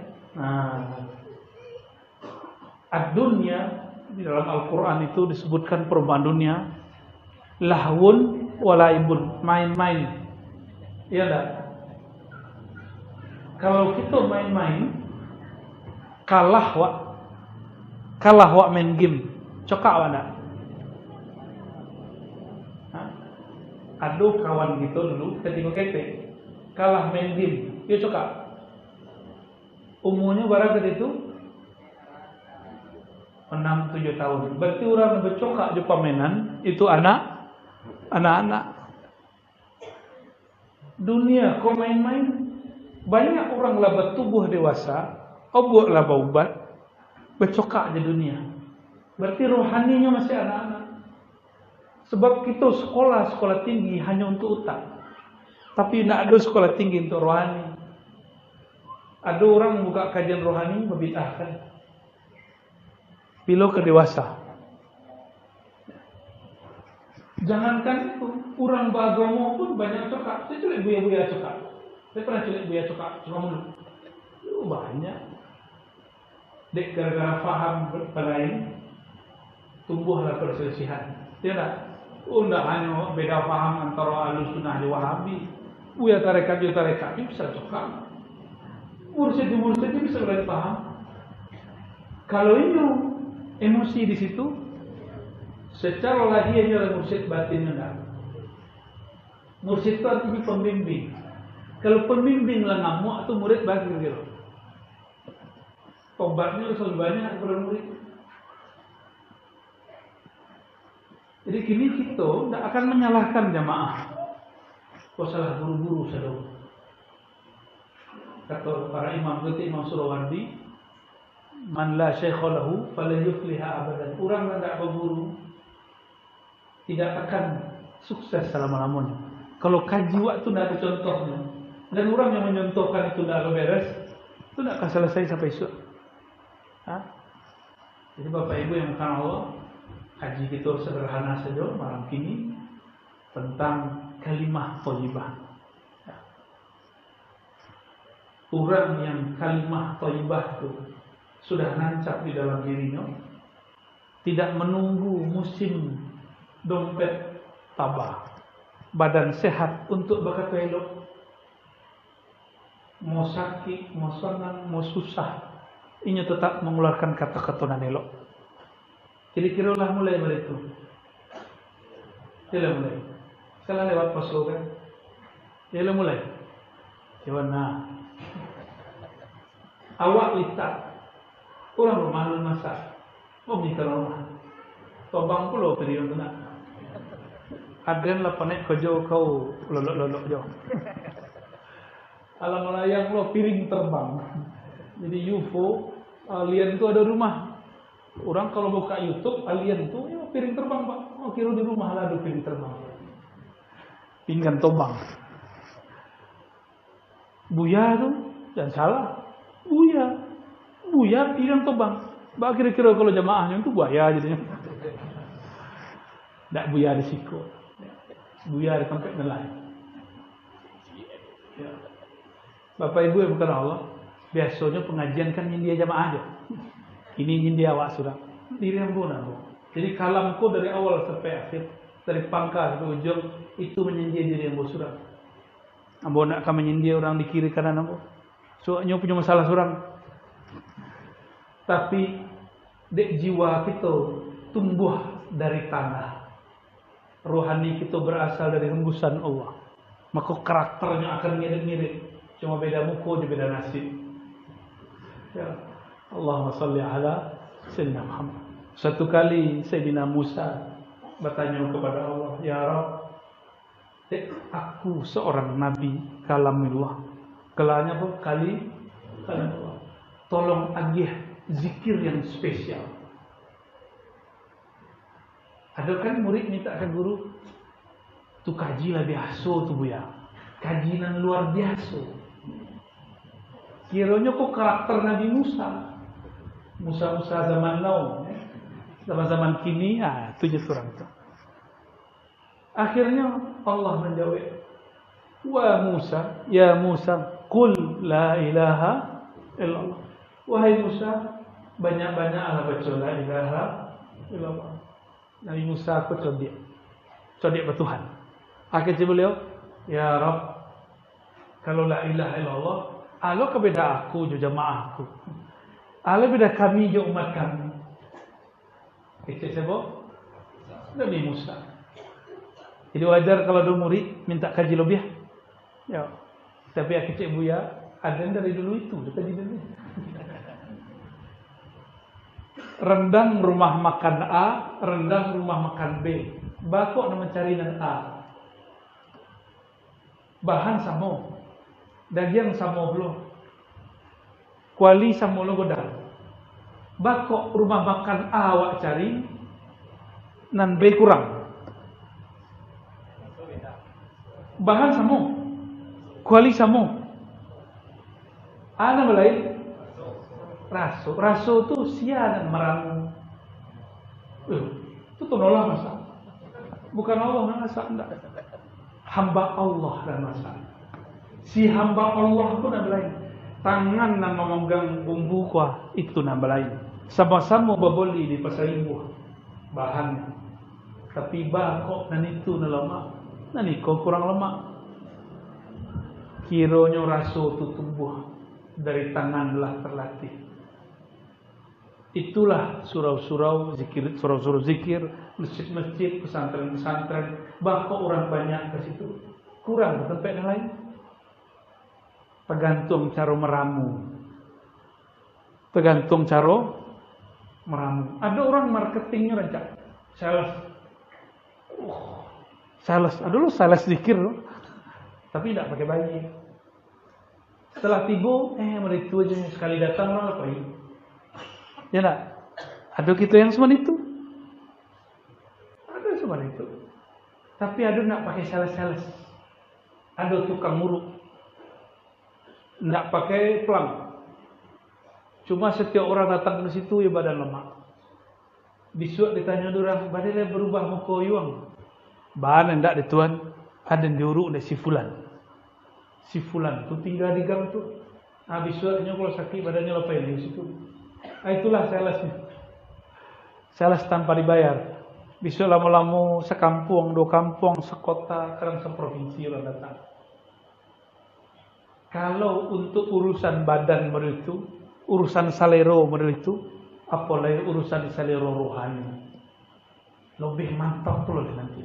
ad-dunya di dalam Al-Quran itu disebutkan perubahan dunia, lahwun walaibun, main-main. Iya enggak? Kalau kita main-main, kalah wak main game, cokak wak enggak? Aduh kawan gitu dulu ketika ketek kalah main game, dia cokak. Umurnya berapa itu? 6-7 tahun. Berarti orang bercokak di pamenan itu anak-anak. Dunia kau main-main. Banyak orang lah bertubuh dewasa, obok lah baubat, bercokak di dunia. Berarti rohaninya masih anak-anak. Sebab kita sekolah tinggi hanya untuk otak. Tapi tidak ada sekolah tinggi untuk rohani. Ada orang buka kajian rohani membid'ahkan. Bila ke dewasa. Jangankan itu, orang beragama pun banyak cokak. Saya culik buaya-buaya cokak. Saya pernah culik buaya cokak mulut. Banyak. Dek gara-gara faham lain, tumbuhlah perselisihan. Tidak. Tidak hanya beda faham antara Ahlussunnah dan Wahabi. Buaya tarekat bisa cokak. Mursyid bisa berani paham. Kalau ini emosi di situ, secara lahirnya adalah mursyid, batinnya enggak. Mursyid itu artinya pembimbing. Kalau pembimbing lah ngamuk, atau murid bagi gitu. Tobatnya lebih banyak daripada murid. Jadi kini kita tidak akan menyalahkan jamaah. Kau salah guru-guru saudara. Kata para imam seperti Imam Surawardi, man la syaikha lahu fala yufliha abadan. Orang yang tidak berguru tidak akan sukses selama-lamanya. Kalau kaji waktu tidak ada contohnya, dan orang yang menyontohkan itu tidak beres, itu tidak akan selesai sampai esok. Jadi Bapak Ibu yang bukan Allah, kaji kita sederhana saja malam kini tentang kalimah thayyibah. Orang yang kalimah thayyibah itu sudah nancap di dalam dirinya, tidak menunggu musim dompet tabah, badan sehat untuk berkata elok. Mau sakit, mau senang, mau susah, ini tetap mengeluarkan kata-kata nan elok. Kira-kira lah mulai dari itu. Dia mulai. Sekarang lewat poso kan. Dia mulai. Gimana? Awak lihat orang rumah lu masak, mau mikir rumah. Tobang pulau periun tu nak. Aden lah panek kerja kau lolok jauh. Alam melayang lo piring terbang. Jadi UFO alien tu ada rumah. Orang kalau buka YouTube alien tu ya piring terbang pak. Oh kira di rumah lah ada piring terbang. Pinggan tobang. Buya tu jangan salah. Buya pinggan tobang. Bah kira-kira kalau jamaahnya itu buaya jadinya. Tak buya di siku. Buya di tempat lain. Ya. Bapak Ibu yang bukan Allah, biasanya pengajian kan nyindia jamaah aja. Ini nyindia awak sudah. Diri yang guna. Jadi kalamku dari awal sampai akhir, dari pangkal sampai ujung itu menyindia diri yang sudah. Ambo nak akan menyindia orang di kiri kanan ambo. Soalnya punya masalah surang. Tapi dek jiwa kita tumbuh dari tanah. Rohani kita berasal dari hembusan Allah. Maka karakternya akan mirip-mirip. Cuma beda muka, beda nasib. Ya. Allahumma salli ala Sayyidina Muhammad. Satu kali Sayyidina Musa bertanya kepada Allah, Ya Rabb, aku seorang nabi kalamullah. Kelanya apa? Kalamullah. Tolong agih zikir yang spesial. Ada kan murid minta ke guru, tu kajilah biasa tu buya. Kajian luar biasa. Kiranya kok karakter Nabi Musa. Musa zaman now, zaman kini, itu je surang tu. Akhirnya Allah menjawab, Wa Musa, ya Musa, Qul la ilaha illallah. Wahai Musa, banyak-banyaklah baca la ilaha illallah. Nabi Musa aku codik bertuhan. Akhirnya beliau, Ya Rabb, kalau la ilaha illallah, Allah kebeda aku jo jamaah aku. Allah beda kami jo umat kami. Itu sebab Nabi Musa. Jadi wajar kalau ada murid minta kaji lebih. Ya. Tapi kecik buya ada dari dulu itu, kaji dulu. Rendang rumah makan A, rendang rumah makan B. Bakok nak mencari nan A. Bahan sama, daging sama belum, kuali sama lo godal. Bakok rumah makan A awak cari, nan B kurang. Bahan sama, kuali sama. Ana lain, raso tu sia dan meramu. Itu nolak masa. Bukan Allah yang masak, enggak. Hamba Allah dan masak. Si hamba Allah pun nama lain. Tangan yang memegang bumbu kuah itu nama lain. Sama-sama berbeli di pasar ibu bahannya. Tapi bakok dan itu na lemak. Dan kau kurang lemak. Kiranya raso itu tumbuh dari tangan lah terlatih. Itulah surau-surau zikir, surau-surau zikir, masjid-masjid, pesantren-pesantren. Bakok orang banyak ke situ. Kurang ke tempat yang lain. Tergantung cara meramu. Tergantung cara meramu. Ada orang marketingnya rancak. Sales. Ada lo sales zikir loh. Tapi tidak pakai baju. Setelah tiba, mereka aja sekali datang orang apa ini? Ya nak? Ada kita yang semua itu. Ada semua itu. Tapi ada nak pakai sales. Ada tukang muruk. Nak pakai pelang. Cuma setiap orang datang ke situ ya badan lemak. Besok ditanya orang, badannya berubah muka yuang. Bahan enggak dituan, ada yang diuruk oleh si fulan. Si fulan tu tinggal di gang tu. Besoknya kalau sakit badannya lepas di situ. Itulah salesnya. Sales tanpa dibayar. Besok lama-lama sekampung, dua kampung, sekota, kadang seprovinsi orang datang. Kalau untuk urusan badan itu, urusan salero itu, apalagi urusan salero rohani. Lebih mantap tu lagi nanti.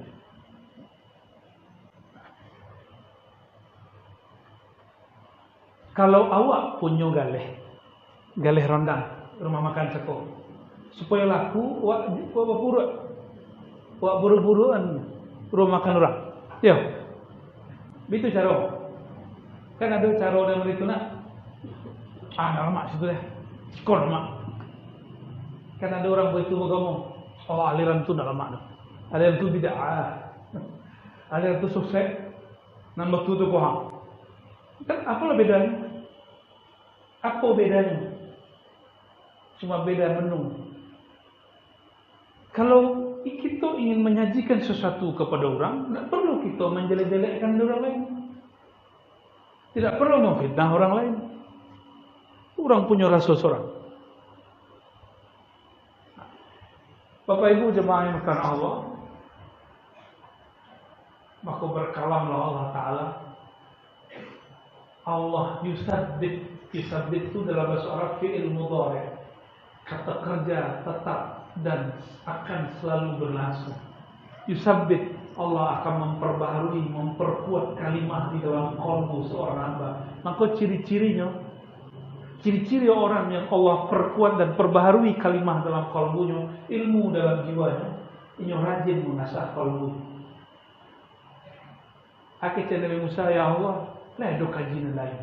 Kalau awak punya galeh rendang, rumah makan seko, supaya laku, wak buru-buruan rumah makan orang. Ya, itu cara. Kan ada cara orang itu nak, lemak situ deh, skor lemak. Kan ada orang begitu ngomong, aliran itu nak lemak dah. Aliran itu tidak, aliran itu sukses, nambah tu kohang. Kan apalah bedanya? Apa bedanya? Cuma beda menu. Kalau kita ingin menyajikan sesuatu kepada orang, tidak perlu kita menjelek-jelekkan orang lain. Tidak perlu memfitnah orang lain. Orang punya rasa seorang. Bapak Ibu jemaah yang bukan Allah, maka berkalamlah Allah Ta'ala. Allah yusaddid itu dalam bahasa Arab fi'il mudhari'. Kata kerja tetap dan akan selalu berlangsung. Yusabbit, Allah akan memperbaharui, memperkuat kalimah di dalam qalbu seorang hamba. Maka ciri-ciri orang yang Allah perkuat dan perbaharui kalimah dalam qalbunya, ilmu dalam jiwanya, ini rajin mengasah qalbu. Akhirnya Nabi Musa, ya Allah, lah ada kajian lain.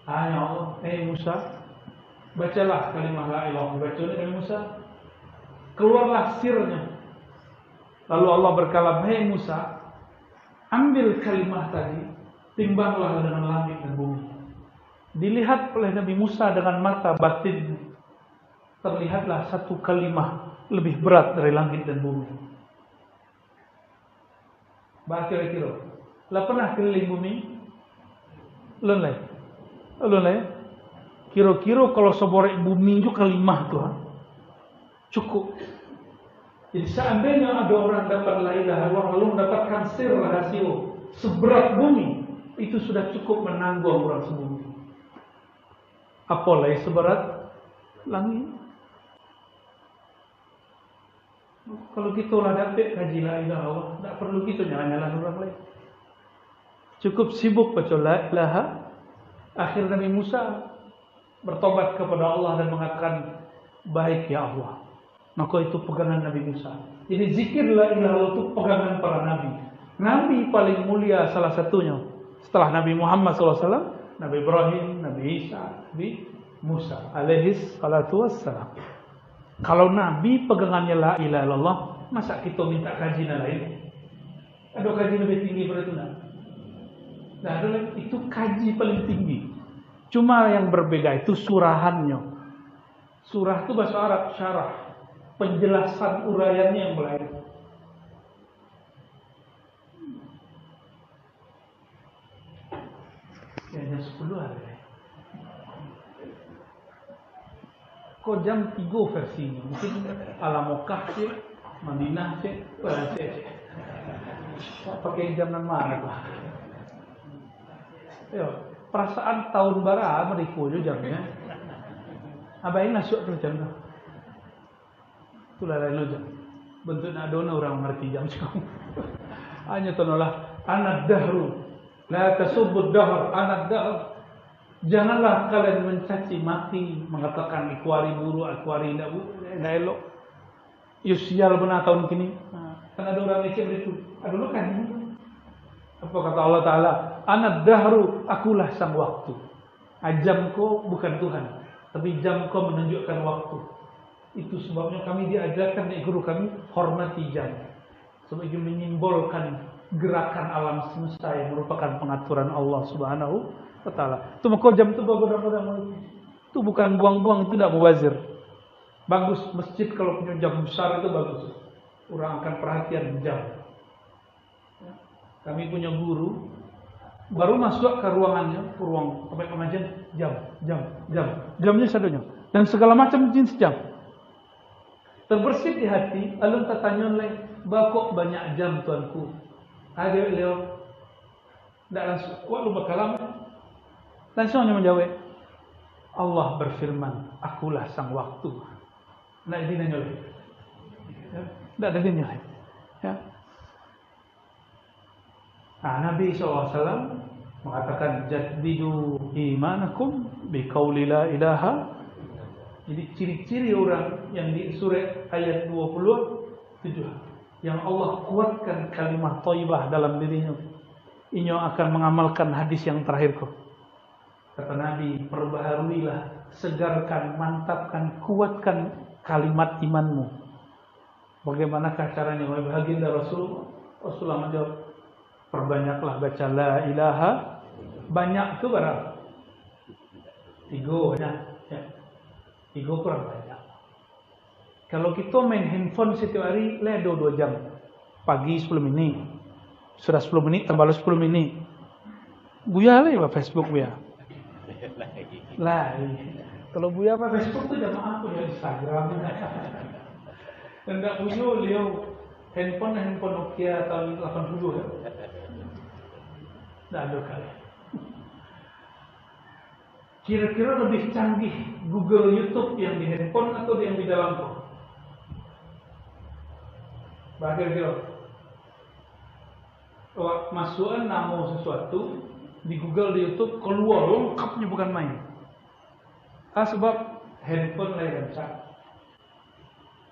Ya Allah, Musa, bacalah kalimah la ilaha illallah. Baca Nabi Musa, keluarlah sirnya. Lalu Allah berkalam, hai Musa, ambil kalimah tadi, timbanglah dengan langit dan bumi. Dilihat oleh Nabi Musa dengan mata batin, terlihatlah satu kalimah lebih berat dari langit dan bumi. Bah kira-kira, lah pernah keliling bumi? Lelai. Kira-kira kalau seborek bumi itu kalimah tu, cukup. Jadi seandainya ada orang dapat la ilaha illallah lalu mendapatkan sir rahasia seberat bumi, itu sudah cukup menanggung orang sebumi. Apalagi seberat langit. Kalau kita lah dapat kaji la ilaha illallah, tak perlu kita nyala-nyala orang lain. Cukup sibuk baca la ilaha. Akhir Nabi Musa bertobat kepada Allah dan mengatakan, baik ya Allah. Maka itu pegangan Nabi Musa. Jadi zikir la ilaha illallah itu pegangan para nabi. Nabi paling mulia salah satunya setelah Nabi Muhammad SAW, Nabi Ibrahim, Nabi Isa, Nabi Musa alaihis salatu wassalam. Kalau Nabi pegangannya la ilaha illallah, masa kita minta kaji lain? Ada kaji lebih tinggi pada itu nak? Nah, itu kaji paling tinggi. Cuma yang berbeda itu surahannya. Surah itu bahasa Arab, syarah. Penjelasan uraiannya yang lain. Ya, jam 10 hari. Kok jam 3 versinya? Mungkin ala Mekah sih, Madinah sih, Perancis sih. Pakai jam mana Pak? Yo, perasaan tahun bara meriku juga jamnya. Abain masuk ke jam tu. Itulah lain jam. Bentuknya adona orang mengerti jam sekarang. Hanya tonolah anak dahru. La tasubud dahr, anak dahr. Janganlah kalian mencaci maki, mengatakan ikuari buru, ikuari tidak elok. Yusial benar tahun kini. Kan ada orang Malaysia begitu. Aduh kan. Apa kata Allah Taala? Anak dahru, akulah sang waktu. Jamko bukan Tuhan, tapi jamko menunjukkan waktu. Itu sebabnya kami diajarkan oleh guru kami hormati jam. Sebab itu menyimbolkan gerakan alam semesta yang merupakan pengaturan Allah Subhanahu wa Taala. Itu maka jam itu bagus-bagus. Itu bukan buang-buang, itu tidak mubazir. Bagus masjid kalau punya jam besar itu bagus. Orang akan perhatian jam. Kami punya guru baru masuk ke ruangannya, ke ruang tempat pengajian, jamnya sadonya dan segala macam jenis jam. Terbersit di hati, lalu tanya leh, bakok banyak jam tuanku. Ada leo, tidak langsung, kuat lupa kalam. Langsung hanya menjawab, Allah berfirman, akulah sang waktu. Tidak ada nanya leh, tidak ada nanya leh. Ya. Nah, Nabi SAW mengatakan jaddidu imanakum biqauli la ilaha. Jadi ciri-ciri orang yang di surat ayat 27 yang Allah kuatkan kalimat thayyibah dalam dirinya, ini akan mengamalkan hadis yang terakhir kok. Kata Nabi, perbaharuilah, segarkan, mantapkan, kuatkan kalimat imanmu. Bagaimanakah caranya? Baginda Rasulullah menjawab, perbanyaklah baca la ilaha. Banyak itu berapa? 3 ya. 3 kurang banyak. Kalau kita main handphone setiap hari, ledo 2 jam. Pagi 10 menit. Sudah 10 menit, tambah 10 menit. Buya lah Facebook buya. Lah, kalau buya apa Facebook tu jamaah punya Instagram. Dan tak punya lihat handphone Nokia tahun 80 ya. Tak ada kali. Kira-kira lebih canggih Google, YouTube yang di handphone atau yang di dalam phone? Kira-kira masukan nama sesuatu di Google, di YouTube, keluar lengkapnya bukan main. Sebab handphone lain rancak,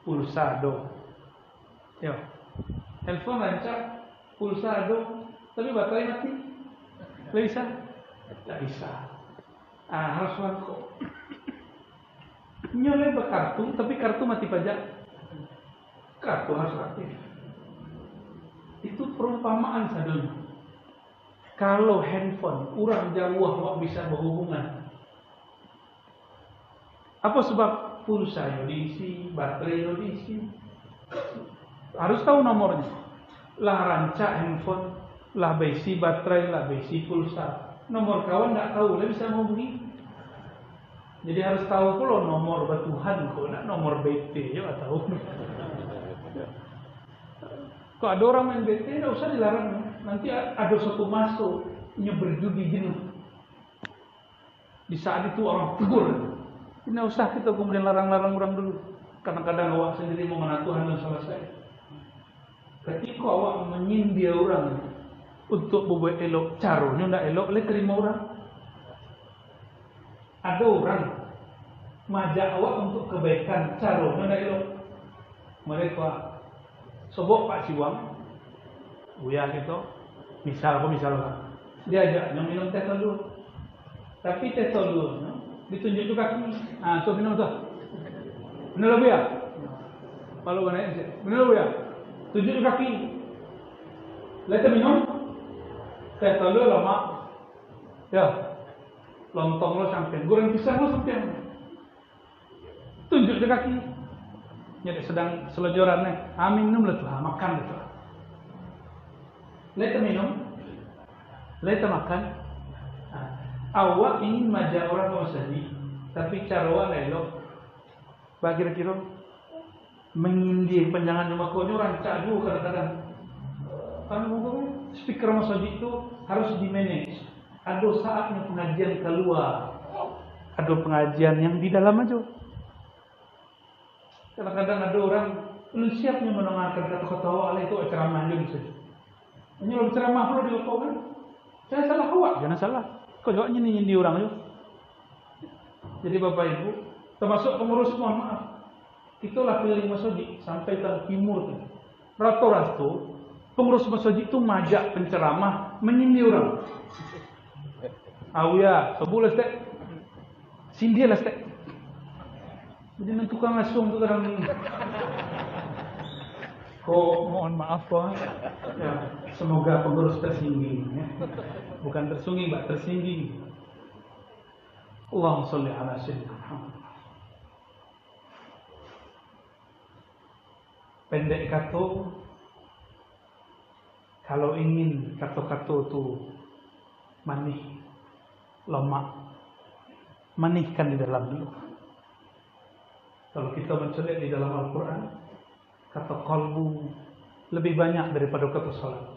pulsa do. Ya, handphone rancak, pulsa do, tapi baterai mati. Bisa? Tak bisa. Harus waktu. Nyoleh berkartu, tapi kartu mati pajak. Kartu harus aktif. Itu perumpamaan saja. Kalau handphone, orang jauh wak bisa berhubungan. Apa sebab? Pulsa yang diisi, baterai yang diisi. Harus tahu nomornya. Lah rancak handphone, lah besi baterai, lah besi pulsa. Nomor kawan tak tahu, lah bisa menghubungi. Jadi harus tahu pula nomor batuhan kau nak nomor BT ya tahu. Kalau ada orang main BT, tak usah dilarang. Nanti ada satu masuk berjudi jenuh. Di saat itu orang tegur. Tidak usah kita kemudian larang-larang orang dulu. Kadang-kadang awak sendiri mau mengaku Tuhan dan selesai. Ketika awak menyindir orang untuk berbuat elok, caranya tidak elok, boleh terima orang. Ada orang majak awak untuk kebaikan, caranya ndak elok. Mereka sobok Pak Siwang, buya gitu, misal diajak minum teh telur, tapi teh telur ditunjuk ke kaki, tuh minum tuh, minum buya, kalau mana minum buya, tunjuk ke kaki, lihat minum, teh telur lama, ya, lontong lo sampai, goreng pisang lo sampai, tunjuk ke kaki. Jadi sedang selonjoran nih, minum lah tuh, makan lah tuh. Leta minum, leta makan. Awak ingin majak orang kau saji, tapi cara awak elok. Bagi kira mengindih penjangan rumah kau ni rancak juga kadang-kadang. Kan mungkin speaker masjid itu harus di manage. Ada saatnya pengajian keluar, ada pengajian yang di dalam aja. Kadang-kadang ada orang belum siapnya mendengarkan kata-kata awak itu ceramah dia bisa. Ini kalau ceramah perlu dilakukan. Saya salah awak, jangan salah. Kau jawabnya nyindir orang itu. Jadi Bapak Ibu, termasuk pengurus, mohon maaf, itulah keliling masjid sampai ke timur. Rata-rata pengurus masjid itu majak penceramah menyindir orang. Awya, sebulan stek, sindir lah stek. Jadi tukang langsung tu kadang. Mohon maaf Pak. Ya, semoga pengurus tersinggung ya. Bukan tersinggung, Mbak, tersinggung. Allahumma shalli ala sayyidina Muhammad. Pendek kata, kalau ingin kata-kata tu manis, lemak, manihkan di dalam dulu. Kalau kita mencelik di dalam Al-Quran, kata qalbu lebih banyak daripada kata salat.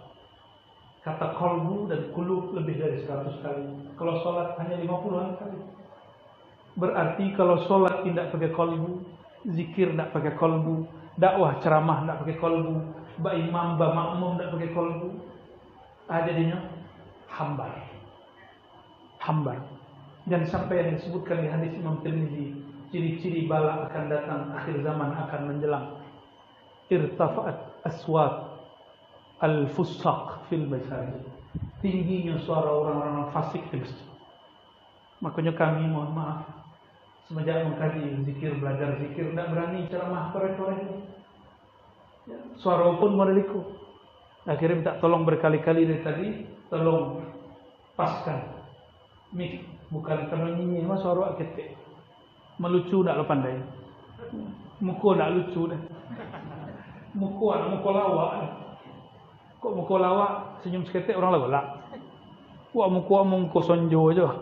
Kata qalbu dan qulub lebih dari 100 kali. Kalau salat hanya 50 kali. Berarti kalau salat tidak pakai qalbu, zikir tidak pakai qalbu, dakwah ceramah tidak pakai qalbu, ba imam, ba makmum tidak pakai qalbu, jadinya hambar. Hambar. Dan sampai yang disebutkan di hadis Imam Tirmizi, ciri-ciri bala akan datang, akhir zaman akan menjelang. Irtafa'at aswat al-fusaq fil masajid. Tingginya suara orang-orang fasik di masjid. Makanya kami mohon maaf, semenjak mengkaji zikir, belajar zikir, tidak berani ceramah korek-korek. Suara pun modeliku. Akhirnya minta tolong berkali-kali dari tadi, tolong paskan mik, bukan karena nyanyi, mas suara ketek. Melucu tak lo pandai. Muka tak lucu dah. Muka lawak. Kok muka lawak senyum seketik orang lagu lah. Wah muka sonjo aja.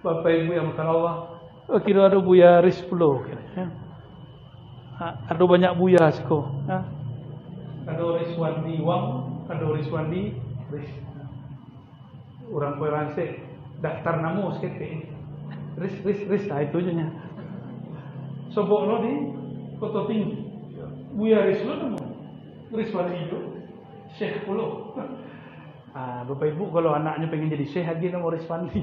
Bapak Ibu yang makan Allah, kira ada buya ris puluh. Ada banyak buya siko. Ada Riswandi Wang, ada Riswandi Ris. Orang Perancis daftar nama seketik. Ris, itu aja nya. Sobok lo di Kota Tinggi. Buya Ris lo nemu. Riswandi itu Syekh pulau. Bapak Ibu kalau anaknya pengen jadi Syekh lagi nama Riswandi.